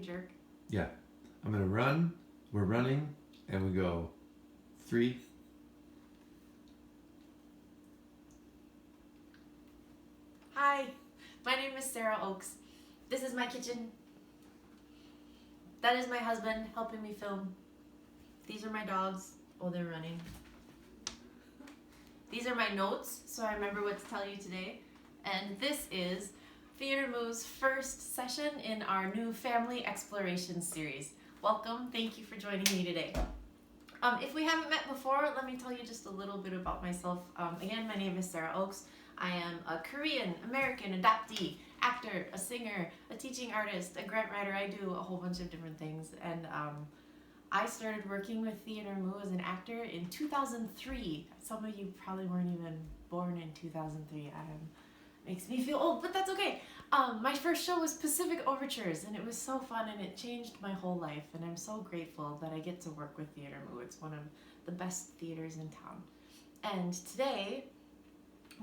jerk. Yeah. I'm going to run. We're running. And we go 3. Hi, my name is Sara Ochs. This is my kitchen. That is my husband helping me film. These are my dogs. Oh, they're running. These are my notes, so I remember what to tell you today. And this is Theater Moo's first session in our new family exploration series. Welcome, thank you for joining me today. If we haven't met before, let me tell you just a little bit about myself. Again, my name is Sara Ochs. I am a Korean American adoptee, actor, a singer, a teaching artist, a grant writer. I do a whole bunch of different things. And I started working with Theater Moo as an actor in 2003. Some of you probably weren't even born in 2003. Makes me feel old, but that's okay. My first show was Pacific Overtures, and it was so fun, and it changed my whole life, and I'm so grateful that I get to work with Theater Moo. It's one of the best theaters in town. And today,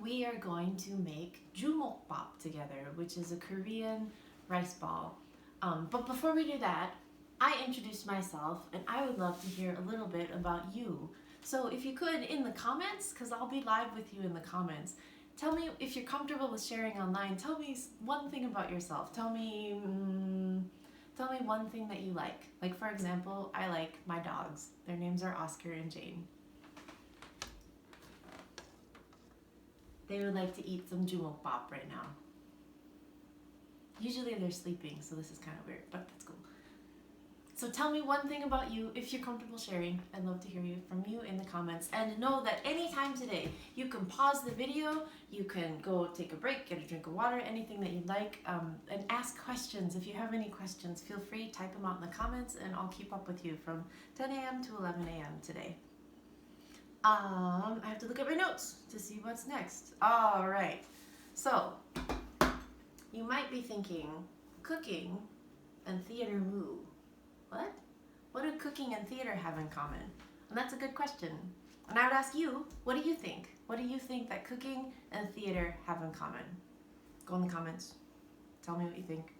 we are going to make Jumokbap together, which is a Korean rice ball. But before we do that, I introduced myself, and I would love to hear a little bit about you. So if you could, in the comments, because I'll be live with you in the comments, tell me if you're comfortable with sharing online. Tell me one thing about yourself. Tell me one thing that you like. Like, for example, I like my dogs. Their names are Oscar and Jane. They would like to eat some Jumokbap right now. Usually they're sleeping, so this is kind of weird, but that's cool. So tell me one thing about you if you're comfortable sharing. I'd love to hear from you in the comments. And know that anytime today, you can pause the video, you can go take a break, get a drink of water, anything that you'd like, and ask questions. If you have any questions, feel free, type them out in the comments, and I'll keep up with you from 10 a.m. to 11 a.m. today. I have to look at my notes to see what's next. All right. So, you might be thinking, cooking and Theater Moo. What? What do cooking and theater have in common? And that's a good question. And I would ask you, what do you think? What do you think that cooking and theater have in common? Go in the comments. Tell me what you think.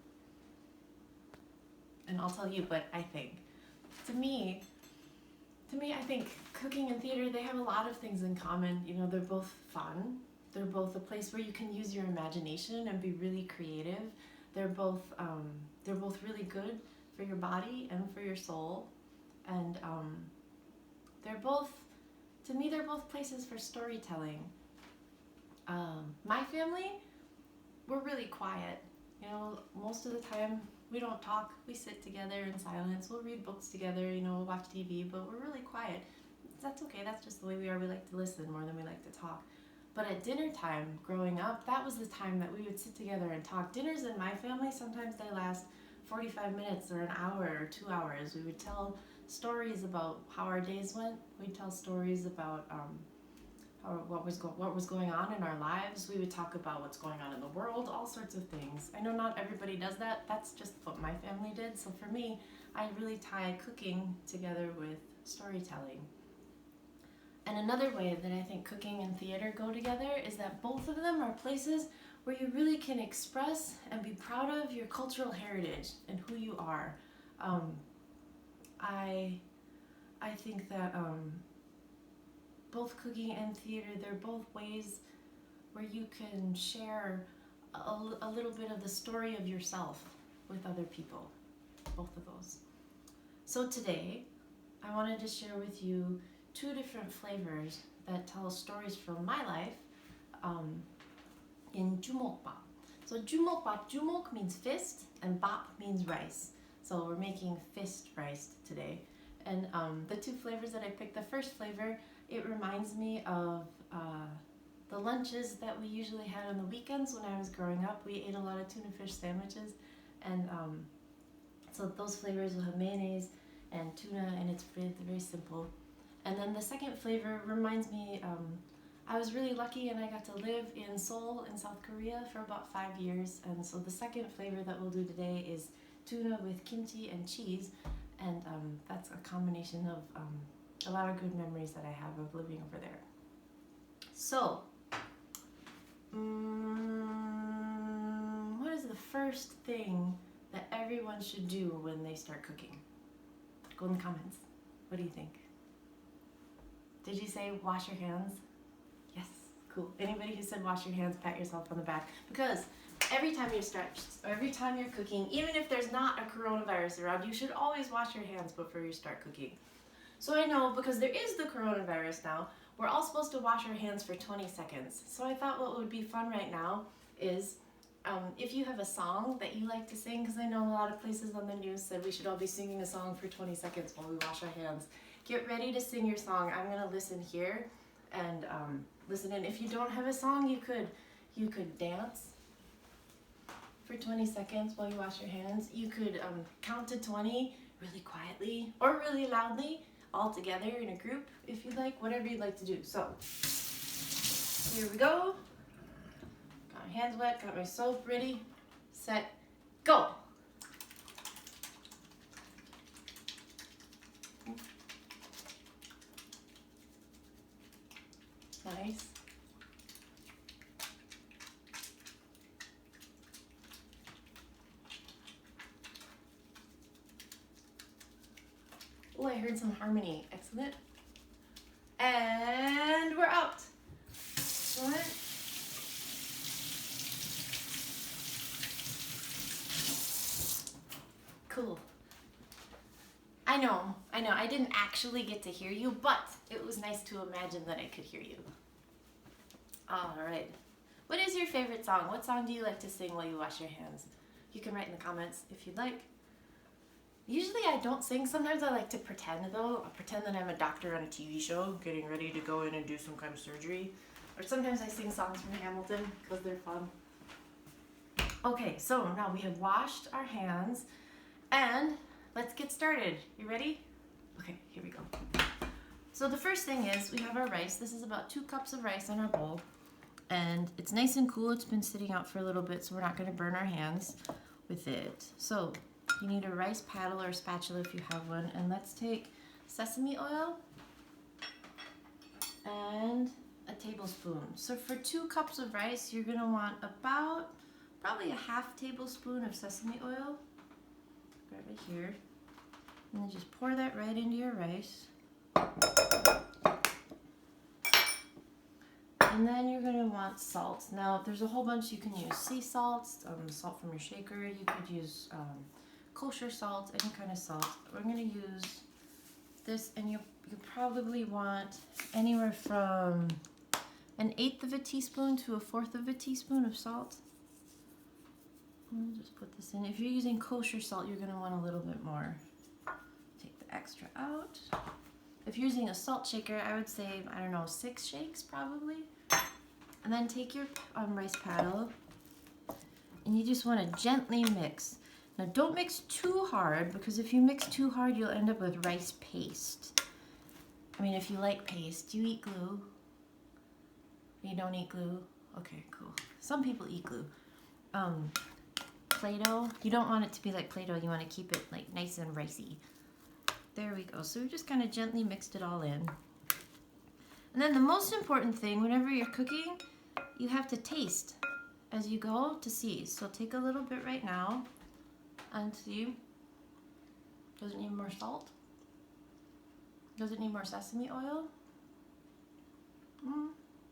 And I'll tell you what I think. To me, I think cooking and theater, they have a lot of things in common. You know, they're both fun. They're both a place where you can use your imagination and be really creative. They're both really good for your body and for your soul, and they're both places for storytelling. My family, we're really quiet. You know, most of the time we don't talk. We sit together in silence. We'll read books together. You know, we'll watch TV, but we're really quiet. That's okay. That's just the way we are. We like to listen more than we like to talk. But at dinner time, growing up, that was the time that we would sit together and talk. Dinners in my family, sometimes they last 45 minutes or an hour or 2 hours. We would tell stories about how our days went. We'd tell stories about what was going on in our lives. We would talk about what's going on in the world, all sorts of things. I know not everybody does that. That's just what my family did. So for me, I really tie cooking together with storytelling. And another way that I think cooking and theater go together is that both of them are places where you really can express and be proud of your cultural heritage and who you are. I think that both cooking and theater, they're both ways where you can share a little bit of the story of yourself with other people, both of those. So today, I wanted to share with you 2 different flavors that tell stories from my life in Jumokbap. So Jumokbap, Jumok means fist and bap means rice. So we're making fist rice today. And the 2 flavors that I picked, the first flavor, it reminds me of the lunches that we usually had on the weekends when I was growing up. We ate a lot of tuna fish sandwiches, and so those flavors will have mayonnaise and tuna, and it's very simple. And then the second flavor reminds me, I was really lucky and I got to live in Seoul in South Korea for about 5 years. And so the second flavor that we'll do today is tuna with kimchi and cheese. And that's a combination of a lot of good memories that I have of living over there. So, what is the first thing that everyone should do when they start cooking? Go in the comments. What do you think? Did you say wash your hands? Yes, cool. Anybody who said wash your hands, pat yourself on the back. Because every time you start, or every time you're cooking, even if there's not a coronavirus around, you should always wash your hands before you start cooking. So I know, because there is the coronavirus now, we're all supposed to wash our hands for 20 seconds. So I thought what would be fun right now is if you have a song that you like to sing, because I know a lot of places on the news said we should all be singing a song for 20 seconds while we wash our hands. Get ready to sing your song. I'm going to listen here and listen in. If you don't have a song, you could dance for 20 seconds while you wash your hands. You could count to 20 really quietly or really loudly, all together in a group if you'd like, whatever you'd like to do. So here we go. Got my hands wet, got my soap ready, set, go. Nice. Oh, I heard some harmony. Excellent. And we're out. Excellent. Cool. I know. I didn't actually get to hear you, but it was nice to imagine that I could hear you. All right. What is your favorite song? What song do you like to sing while you wash your hands? You can write in the comments if you'd like. Usually I don't sing. Sometimes I like to pretend though. I pretend that I'm a doctor on a TV show getting ready to go in and do some kind of surgery. Or sometimes I sing songs from Hamilton because they're fun. Okay, so now we have washed our hands and let's get started. You ready? Okay, here we go. So the first thing is we have our rice. This is about 2 cups of rice in our bowl. And it's nice and cool. It's been sitting out for a little bit, so we're not going to burn our hands with it. So you need a rice paddle or a spatula if you have one. And let's take sesame oil and a tablespoon. So for 2 cups of rice, you're going to want about probably a half tablespoon of sesame oil. Grab it here. And then just pour that right into your rice. And then you're going to want salt. Now, there's a whole bunch. You can use sea salt, salt from your shaker. You could use kosher salt, any kind of salt. We're going to use this, and you probably want anywhere from 1/8 of a teaspoon to 1/4 of a teaspoon of salt. I'll just put this in. If you're using kosher salt, you're going to want a little bit more. Take the extra out. If you're using a salt shaker, I would say, I don't know, 6 shakes probably. And then take your rice paddle and you just want to gently mix. Now don't mix too hard, because if you mix too hard, you'll end up with rice paste. I mean, if you like paste, do you eat glue? You don't eat glue? Okay, cool. Some people eat glue. Play-Doh, you don't want it to be like Play-Doh. You want to keep it like nice and ricey. There we go. So we just kind of gently mixed it all in. And then the most important thing, whenever you're cooking, you have to taste as you go to see. So take a little bit right now and see. Does it need more salt? Does it need more sesame oil?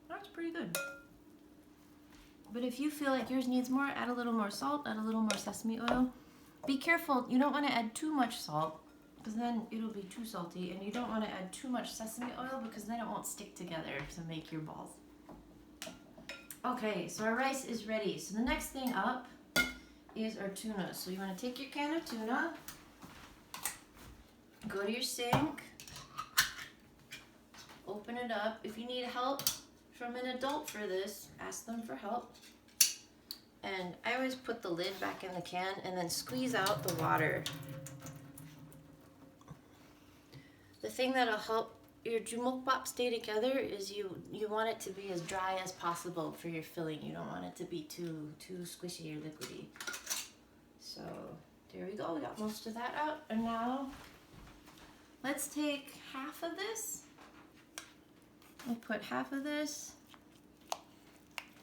That's pretty good. But if you feel like yours needs more, add a little more salt, add a little more sesame oil. Be careful, you don't want to add too much salt, because then it'll be too salty, and you don't want to add too much sesame oil because then it won't stick together to make your balls. Okay, so our rice is ready. So the next thing up is our tuna. So you want to take your can of tuna, go to your sink, open it up. If you need help from an adult for this, ask them for help. And I always put the lid back in the can and then squeeze out the water. The thing that'll help your Jumokbap stay together is you want it to be as dry as possible for your filling. You don't want it to be too squishy or liquidy. So there we go. We got most of that out. And now let's take half of this. We'll put half of this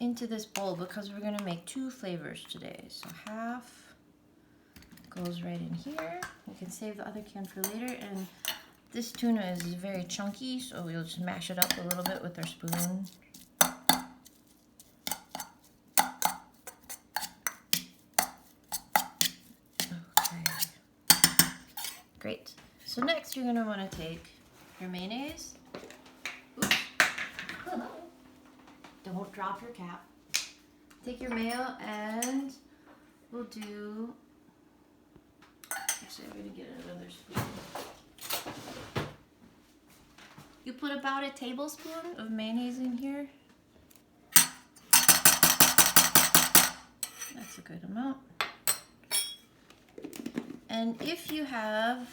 into this bowl because we're going to make 2 flavors today. So half goes right in here. You can save the other can for later. And this tuna is very chunky, so we'll just mash it up a little bit with our spoon. Okay. Great. So next you're going to want to take your mayonnaise. Oops. Don't drop your cap. Take your mayo and we'll do... Actually, I'm going to get another spoon. You put about a tablespoon of mayonnaise in here. That's a good amount. And if you have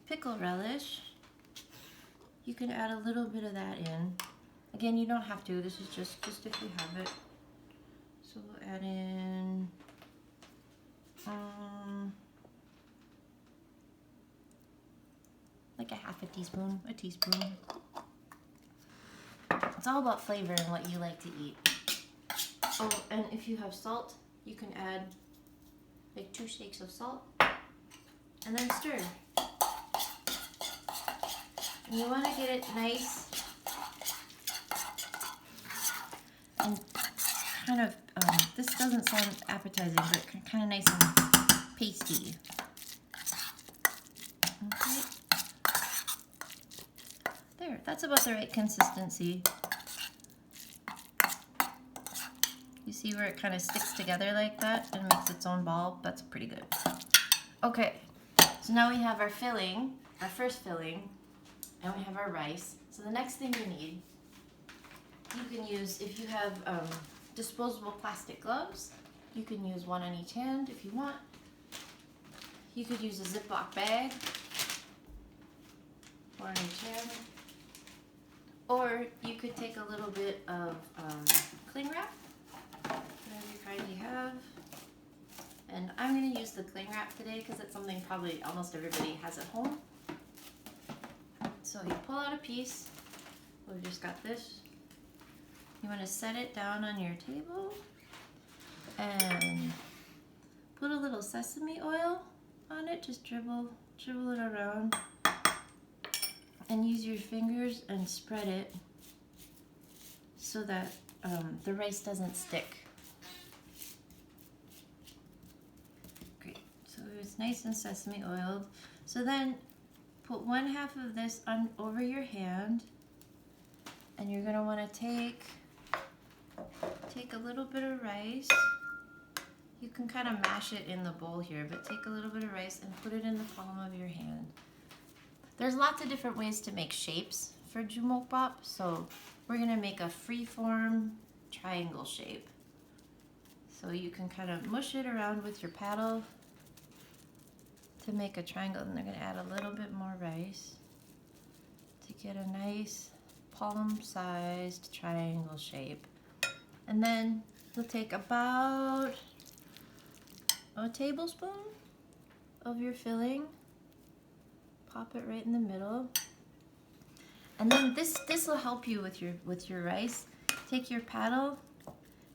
pickle relish, you can add a little bit of that in. Again, you don't have to. This is just if you have it. So we'll add in like a half a teaspoon, a teaspoon. It's all about flavor and what you like to eat. Oh, and if you have salt, you can add like 2 shakes of salt and then stir. And you want to get it nice and kind of, this doesn't sound appetizing, but kind of nice and pasty. Okay. There, that's about the right consistency. You see where it kind of sticks together like that and makes its own ball? That's pretty good. Okay, so now we have our filling, our first filling, and we have our rice. So the next thing you need, you can use, if you have disposable plastic gloves, you can use one on each hand if you want. You could use a Ziploc bag, one on each hand. Or you could take a little bit of cling wrap, whatever kind you have. And I'm going to use the cling wrap today because it's something probably almost everybody has at home. So you pull out a piece. We've just got this. You want to set it down on your table and put a little sesame oil on it. Just dribble it around. And use your fingers and spread it so that the rice doesn't stick. Great, so it's nice and sesame oiled. So then put 1/2 of this on over your hand, and you're gonna want to take a little bit of rice. You can kind of mash it in the bowl here, but take a little bit of rice and put it in the palm of your hand. There's lots of different ways to make shapes for Jumokbap, so we're gonna make a free-form triangle shape. So you can kind of mush it around with your paddle to make a triangle, and they're gonna add a little bit more rice to get a nice palm-sized triangle shape. And then you'll take about a tablespoon of your filling. Pop it right in the middle, and then this will help you with your rice. Take your paddle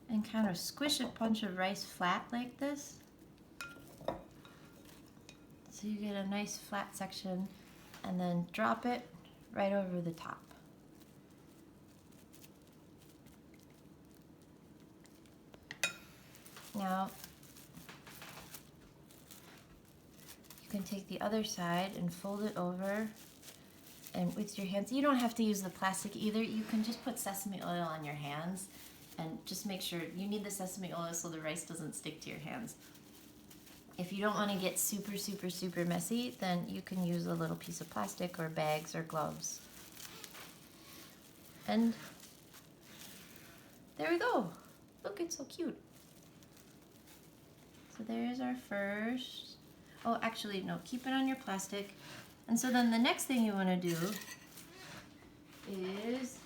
and kind of squish a bunch of rice flat like this, so you get a nice flat section, and then drop it right over the top. Now you can take the other side and fold it over, and with your hands, you don't have to use the plastic either. You can just put sesame oil on your hands and just make sure you need the sesame oil so the rice doesn't stick to your hands. If you don't want to get super, super, super messy, then you can use a little piece of plastic or bags or gloves. And there we go. Look, it's so cute. So there's our first. Oh, actually, no, keep it on your plastic. And so then the next thing you want to do is,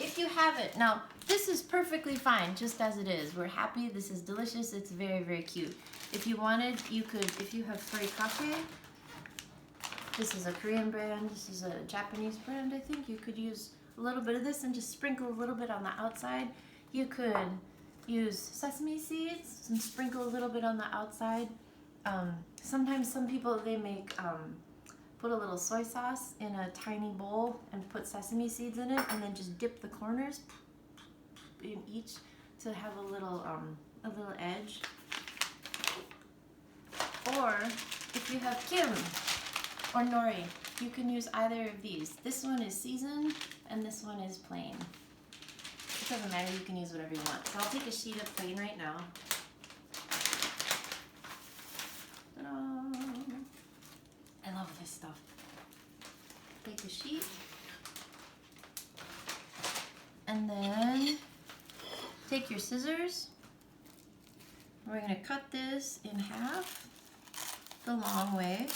if you have it, now this is perfectly fine just as it is. We're happy, this is delicious, it's very, very cute. If you wanted, you could, if you have furikake, this is a Korean brand, this is a Japanese brand, I think. You could use a little bit of this and just sprinkle a little bit on the outside. You could use sesame seeds and sprinkle a little bit on the outside. Sometimes some people, they make, put a little soy sauce in a tiny bowl and put sesame seeds in it and then just dip the corners in each to have a little edge. Or if you have kim or nori, you can use either of these. This one is seasoned and this one is plain. It doesn't matter, you can use whatever you want. So I'll take a sheet of plain right now. Ta-da! I love this stuff. Take a sheet. And then take your scissors. We're going to cut this in half the long way.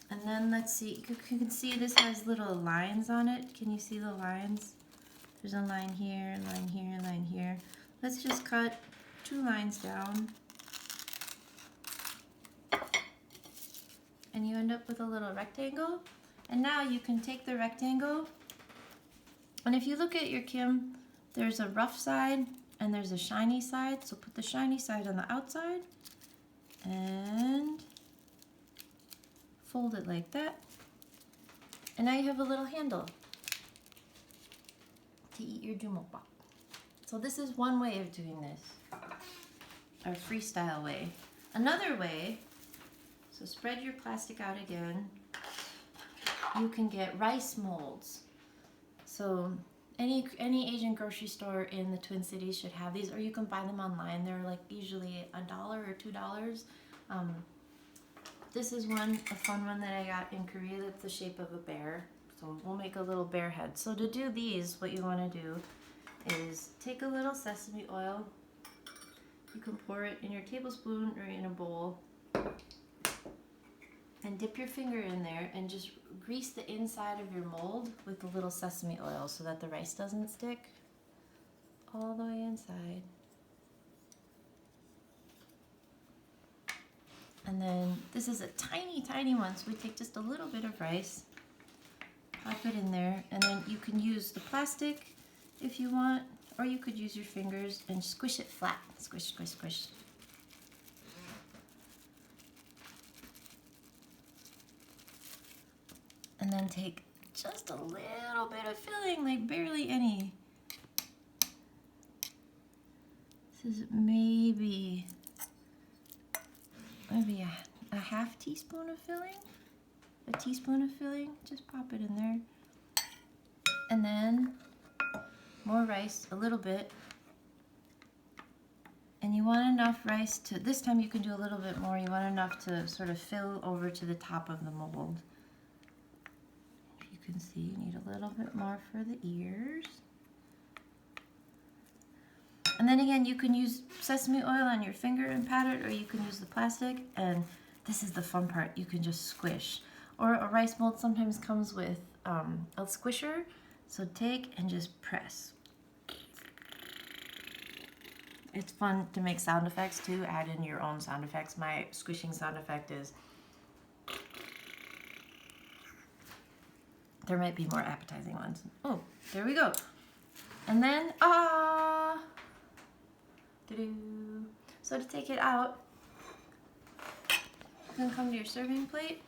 And then let's see, you can see this has little lines on it. Can you see the lines? There's a line here, a line here, a line here. Let's just cut 2 lines down. And you end up with a little rectangle. And now you can take the rectangle, and if you look at your kim, there's a rough side and there's a shiny side. So put the shiny side on the outside and fold it like that. And now you have a little handle to eat your Jumokbap. So this is one way of doing this, our freestyle way. Another way, so spread your plastic out again. You can get rice molds. So any Asian grocery store in the Twin Cities should have these, or you can buy them online. They're like usually $1 or $2. This is a fun one that I got in Korea that's the shape of a bear. So we'll make a little bear head. So to do these, what you want to do is take a little sesame oil. You can pour it in your tablespoon or in a bowl. And dip your finger in there and just grease the inside of your mold with a little sesame oil so that the rice doesn't stick all the way inside. And then this is a tiny, tiny one, so we take just a little bit of rice, pop it in there, and then you can use the plastic if you want, or you could use your fingers and squish it flat. Squish, squish, squish. And then take just a little bit of filling, like barely any. This is maybe a half teaspoon of filling, a teaspoon of filling. Just pop it in there. And then more rice, a little bit. And you want enough rice to, this time you can do a little bit more. You want enough to sort of fill over to the top of the mold. You can see you need a little bit more for the ears. And then again, you can use sesame oil on your finger and pat it, or you can use the plastic, and this is the fun part, you can just squish. Or a rice mold sometimes comes with a squisher, so take and just press. It's fun to make sound effects too, add in your own sound effects. My squishing sound effect is, there might be more appetizing ones. Oh, there we go. And then, so to take it out, you can come to your serving plate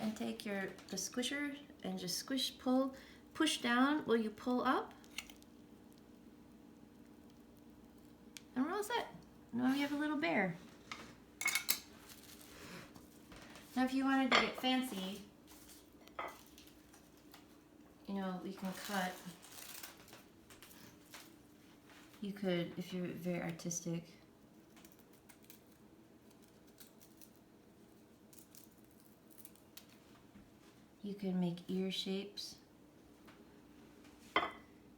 and take the squisher and just squish, pull, push down while you pull up. And we're all set. Now we have a little bear. Now if you wanted to get fancy, you know, we can cut. You could, if you're very artistic, you can make ear shapes.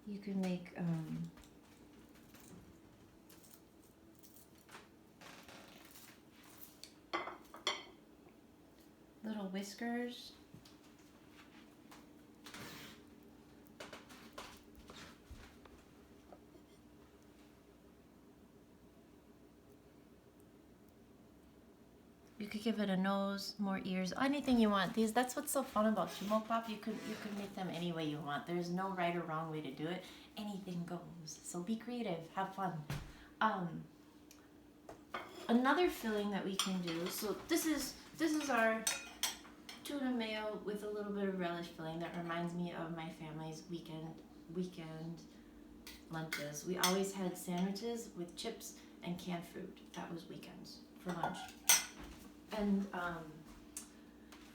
You can make little whiskers. You could give it a nose, more ears, anything you want. That's what's so fun about Jumokbap. You could make them any way you want. There's no right or wrong way to do it. Anything goes. So be creative, have fun. Another filling that we can do. So this is our tuna mayo with a little bit of relish filling that reminds me of my family's weekend lunches. We always had sandwiches with chips and canned fruit. That was weekends for lunch. And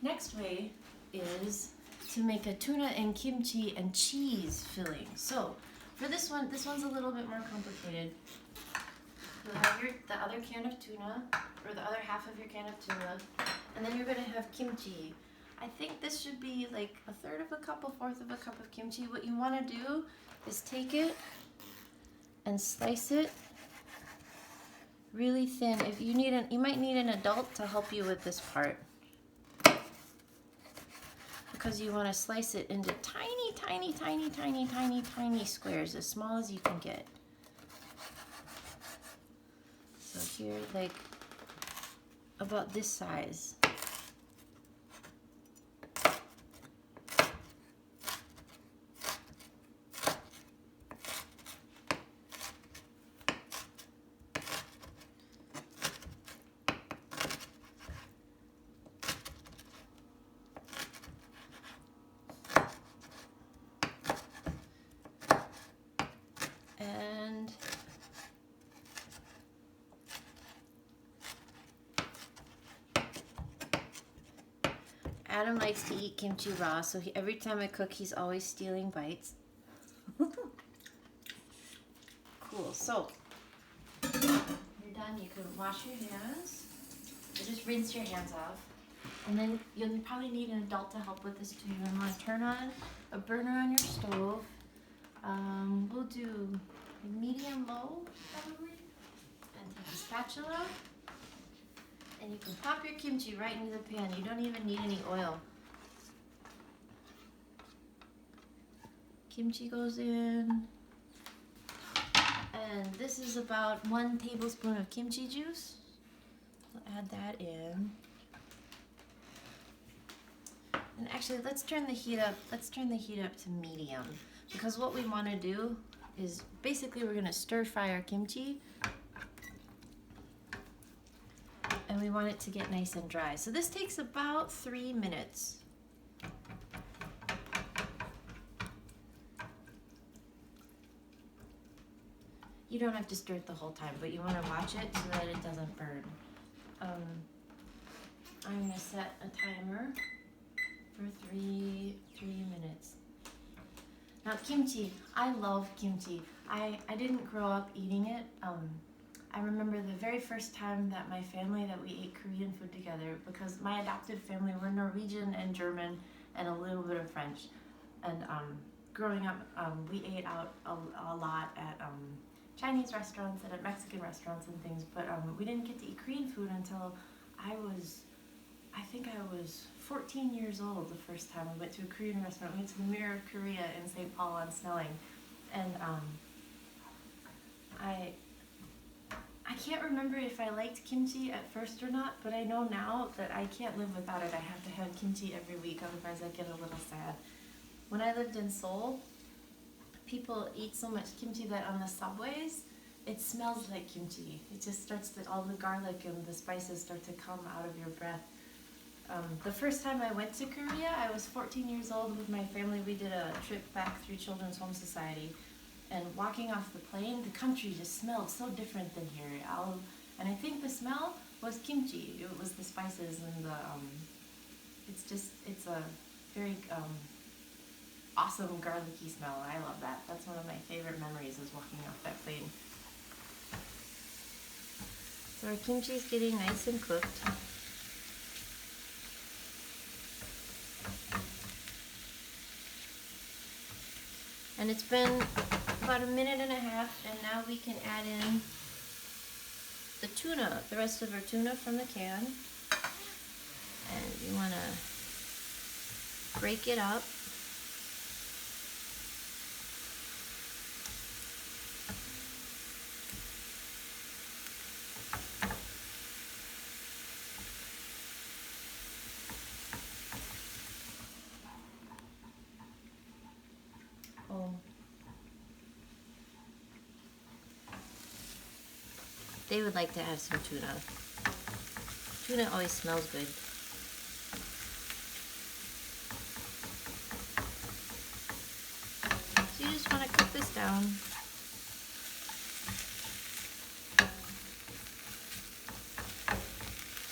next way is to make a tuna and kimchi and cheese filling. So for this one's a little bit more complicated. You'll have the other can of tuna, or the other half of your can of tuna, and then you're gonna have kimchi. I think this should be like a third of a cup, a fourth of a cup of kimchi. What you wanna do is take it and slice it really thin. If you might need an adult to help you with this part, because you want to slice it into tiny squares, as small as you can get. So here, like about this size. Adam likes to eat kimchi raw, so every time I cook, he's always stealing bites. Cool, so you're done. You can wash your hands. Or just rinse your hands off. And then you'll probably need an adult to help with this too. You're going to want to turn on a burner on your stove. We'll do medium low, probably. And take a spatula. And you can pop your kimchi right into the pan. You don't even need any oil. Kimchi goes in. And this is about 1 tablespoon of kimchi juice. We'll add that in. And actually, let's turn the heat up. Let's turn the heat up to medium. Because what we want to do is basically we're going to stir fry our kimchi. And we want it to get nice and dry. So this takes about 3 minutes. You don't have to stir it the whole time, but you want to watch it so that it doesn't burn. I'm going to set a timer for 3 minutes. Now kimchi, I love kimchi. I didn't grow up eating it. I remember the very first time that my family, that we ate Korean food together, because my adopted family were Norwegian and German and a little bit of French. And growing up, we ate out a lot at Chinese restaurants and at Mexican restaurants and things, but we didn't get to eat Korean food until I think I was 14 years old the first time we went to a Korean restaurant. We went to the Mirror of Korea in St. Paul on Snelling. And I can't remember if I liked kimchi at first or not, but I know now that I can't live without it. I have to have kimchi every week, otherwise I get a little sad. When I lived in Seoul, people eat so much kimchi that on the subways, it smells like kimchi. It just starts to, all the garlic and the spices start to come out of your breath. The first time I went to Korea, I was 14 years old with my family. We did a trip back through Children's Home Society. And walking off the plane, the country just smelled so different than here. And I think the smell was kimchi. It was the spices and the, it's a very awesome garlicky smell. I love that. That's one of my favorite memories, is walking off that plane. So our kimchi is getting nice and cooked. And it's been about 1.5 minutes, and now we can add in the tuna, the rest of our tuna from the can. And you want to break it up. they would like to have some tuna. Tuna always smells good. So you just want to cook this down.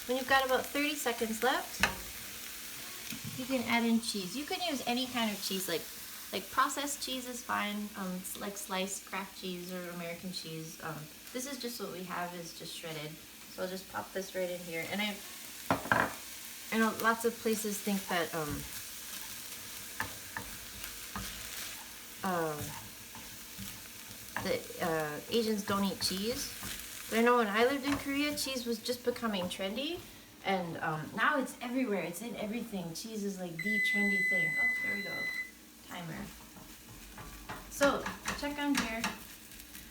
When you've got about 30 seconds left, you can add in cheese. You can use any kind of cheese, like processed cheese is fine, like sliced Kraft cheese or American cheese. This is just what we have, is just shredded. So I'll just pop this right in here. And I know lots of places think that Asians don't eat cheese. But I know when I lived in Korea, cheese was just becoming trendy. And now it's everywhere. It's in everything. Cheese is like the trendy thing. Oh, there we go. Timer. So, check on here.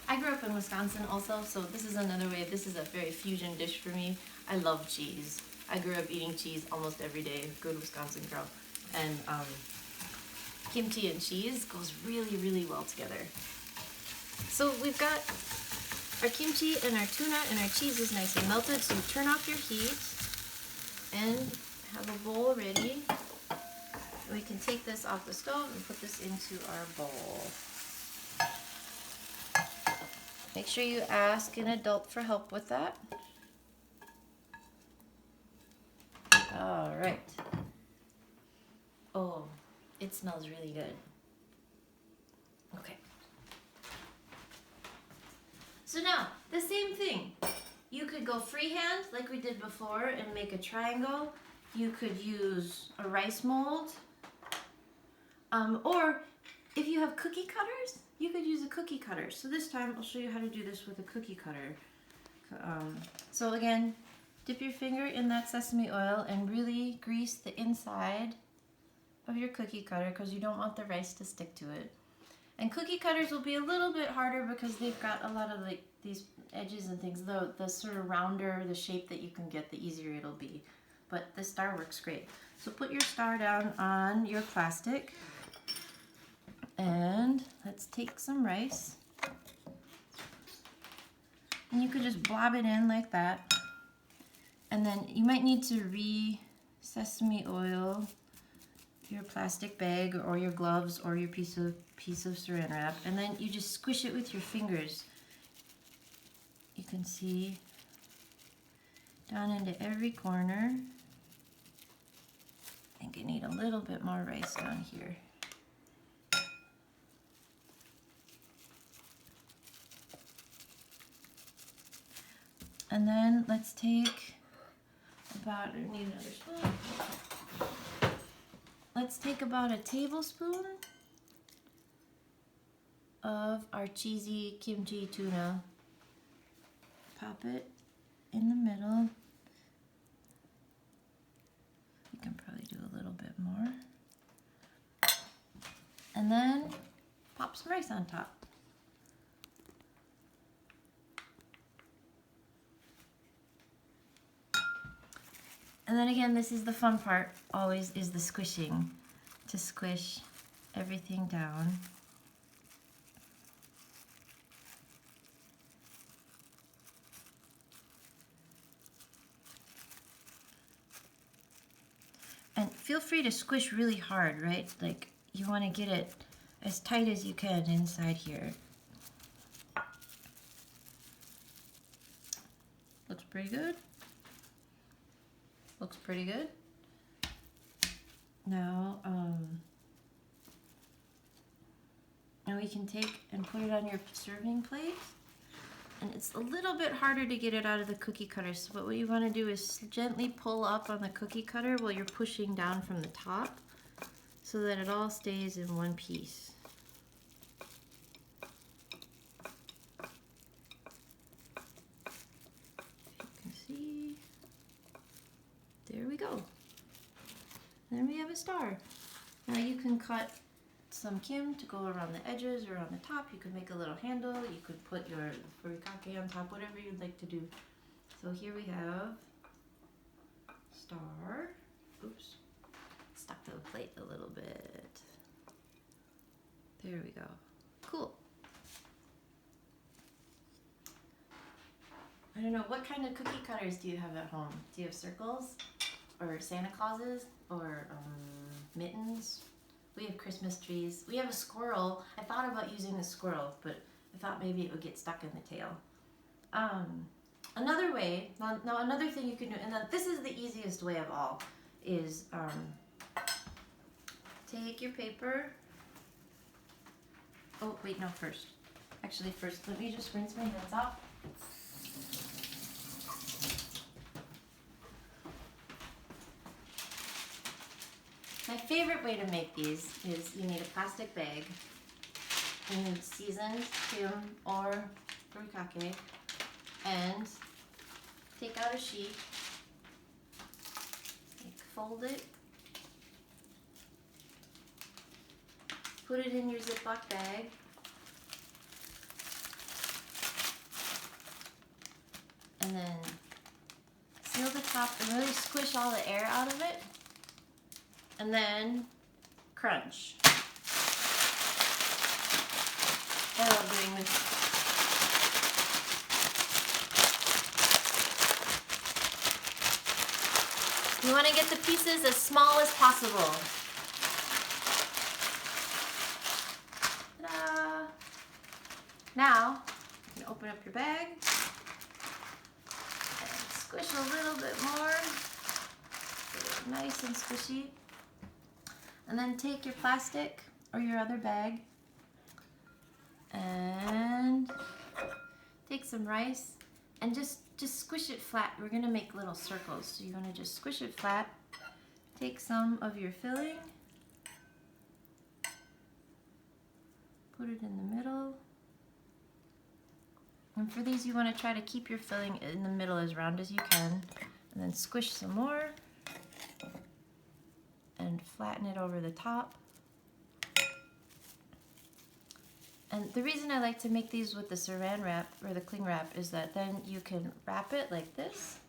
I grew up in Wisconsin also, so this is another way. This is a very fusion dish for me. I love cheese. I grew up eating cheese almost every day. Good Wisconsin girl. And kimchi and cheese goes really, really well together. So we've got our kimchi and our tuna and our cheese is nice and melted. So you turn off your heat and have a bowl ready. And we can take this off the stove and put this into our bowl. Make sure you ask an adult for help with that. All right. Oh, it smells really good. Okay. So now, the same thing. You could go freehand like we did before and make a triangle. You could use a rice mold. Or if you have cookie cutters, you could use a cookie cutter. So this time I'll show you how to do this with a cookie cutter. So again, dip your finger in that sesame oil and really grease the inside of your cookie cutter because you don't want the rice to stick to it. And cookie cutters will be a little bit harder because they've got a lot of like these edges and things. The sort of rounder the shape that you can get, the easier it'll be. But the star works great. So put your star down on your plastic. And let's take some rice. And you could just blob it in like that. And then you might need to re-sesame oil your plastic bag or your gloves or your piece of saran wrap. And then you just squish it with your fingers. You can see down into every corner. I think you need a little bit more rice down here. And then let's take I need another spoon. Let's take about a tablespoon of our cheesy kimchi tuna. Pop it in the middle. You can probably do a little bit more. And then pop some rice on top. And then again, this is the fun part, always, is the squishing, to squish everything down. And feel free to squish really hard, right? Like, you want to get it as tight as you can inside here. Looks pretty good. Looks pretty good. Now we can take and put it on your serving plate. And it's a little bit harder to get it out of the cookie cutter. So what you want to do is gently pull up on the cookie cutter while you're pushing down from the top so that it all stays in one piece. You can see. There we go. Then we have a star. Now you can cut some kim to go around the edges or on the top. You could make a little handle. You could put your furikake on top, whatever you'd like to do. So here we have star. Oops. Stuck to the plate a little bit. There we go. Cool. I don't know, what kind of cookie cutters do you have at home? Do you have circles? Or Santa Clauses? Or mittens? We have Christmas trees. We have a squirrel. I thought about using a squirrel, but I thought maybe it would get stuck in the tail. Another way, now another thing you can do, and this is the easiest way of all, is take your paper. Oh, wait, no, first. Actually, first, let me just rinse my hands off. My favorite way to make these is you need a plastic bag, you need seasoned kim or furikake, and take out a sheet, fold it, put it in your Ziploc bag, and then seal the top and really squish all the air out of it, and then crunch. I love doing this. You want to get the pieces as small as possible. Ta-da! Now, you can open up your bag and squish a little bit more. Get it nice and squishy. And then take your plastic or your other bag and take some rice and just squish it flat. We're gonna make little circles, so you're gonna just squish it flat. Take some of your filling, put it in the middle. And for these, you wanna try to keep your filling in the middle as round as you can, and then squish some more and flatten it over the top. And the reason I like to make these with the saran wrap or the cling wrap is that then you can wrap it like this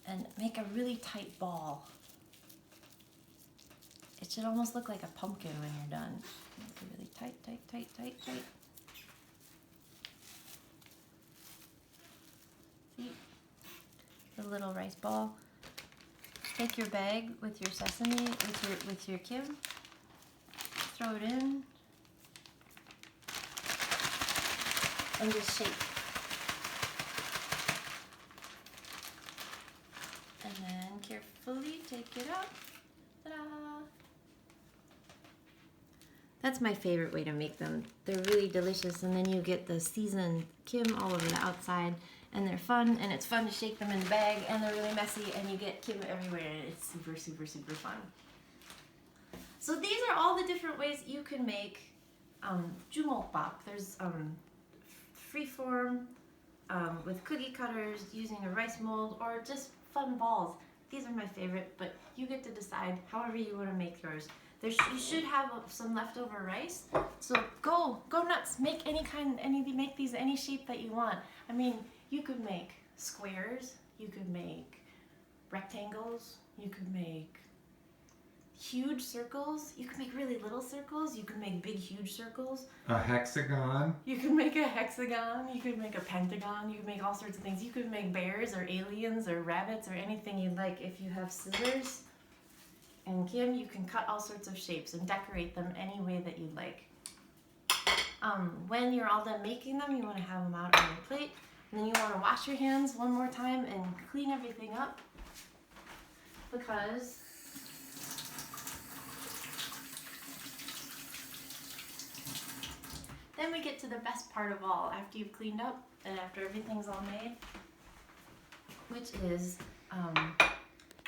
and make a really tight ball. It should almost look like a pumpkin when you're done. Make it really tight, tight, tight, tight, tight. See? The little rice ball. Take your bag with your sesame, with your kim, throw it in, and just shake. And then carefully take it out. Ta-da! That's my favorite way to make them. They're really delicious, and then you get the seasoned kim all over the outside, and they're fun, and it's fun to shake them in the bag, and they're really messy, and you get kim everywhere, and it's super, super, super fun. So these are all the different ways you can make Jumokbap. There's freeform with cookie cutters, using a rice mold, or just fun balls. These are my favorite, but you get to decide however you want to make yours. You should have some leftover rice, so go nuts. Make make these any shape that you want. I mean, you could make squares, you could make rectangles, you could make huge circles, you could make really little circles, you could make big huge circles. A hexagon. You could make a hexagon, you could make a pentagon, you could make all sorts of things. You could make bears or aliens or rabbits or anything you'd like. If you have scissors and kim, you can cut all sorts of shapes and decorate them any way that you'd like. When you're all done making them, you want to have them out on your plate. And then you want to wash your hands one more time and clean everything up, because then we get to the best part of all after you've cleaned up and after everything's all made, which is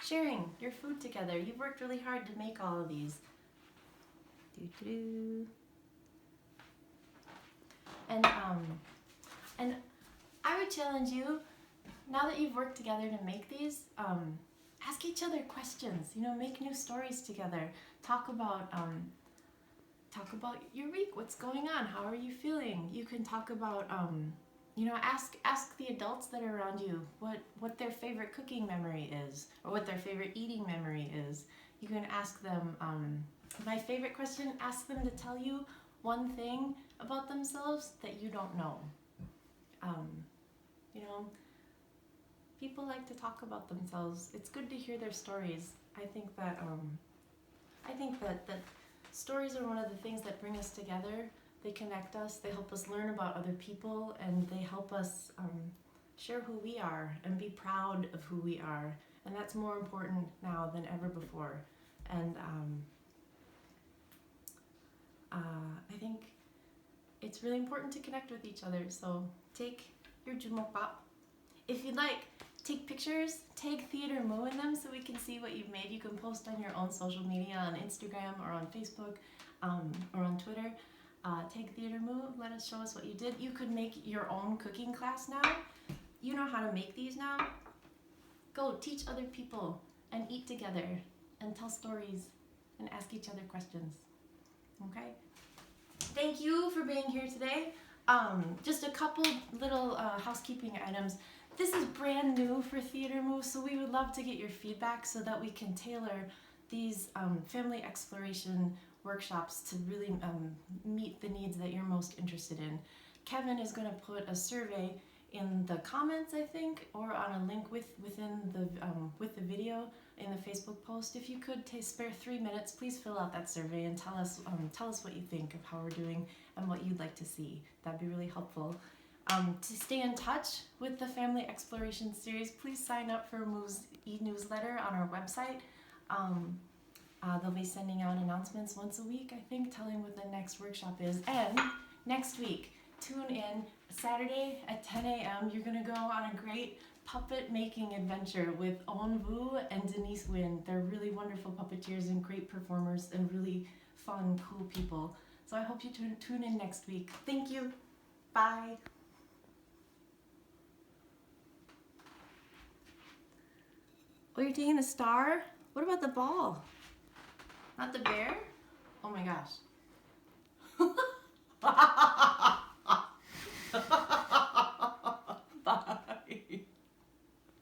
sharing your food together. You've worked really hard to make all of these. Doo-doo. And I would challenge you, now that you've worked together to make these, ask each other questions. You know, make new stories together. Talk about your week. What's going on? How are you feeling? You can talk about, ask the adults that are around you what their favorite cooking memory is, or what their favorite eating memory is. You can ask them, my favorite question, ask them to tell you one thing about themselves that you don't know. You know, people like to talk about themselves. It's good to hear their stories. I think that that stories are one of the things that bring us together. They connect us. They help us learn about other people, and they help us share who we are and be proud of who we are. And that's more important now than ever before. And I think it's really important to connect with each other. So take your Jumokbap. If you'd like, take pictures, tag Theater Moo in them so we can see what you've made. You can post on your own social media, on Instagram or on Facebook or on Twitter. Tag Theater Moo, let us show us what you did. You could make your own cooking class now. You know how to make these now. Go teach other people and eat together and tell stories and ask each other questions. Okay? Thank you for being here today. Just a couple little housekeeping items. This is brand new for Theater Moo, so we would love to get your feedback so that we can tailor these family exploration workshops to really meet the needs that you're most interested in. Kevin is going to put a survey in the comments, I think, or on a link within the with the video in the Facebook post. If you could spare 3 minutes, please fill out that survey and tell us what you think of how we're doing and what you'd like to see. That'd be really helpful. To stay in touch with the Family Exploration Series, please sign up for Moo's e-newsletter on our website. They'll be sending out announcements once a week, I think, telling what the next workshop is. And next week, tune in Saturday at 10 a.m. You're going to go on a great puppet making adventure with Owen Vu and Denise Wynn. They're really wonderful puppeteers and great performers and really fun, cool people. So I hope you tune in next week. Thank you. Bye. Oh, you're taking the star? What about the ball? Not the bear? Oh my gosh.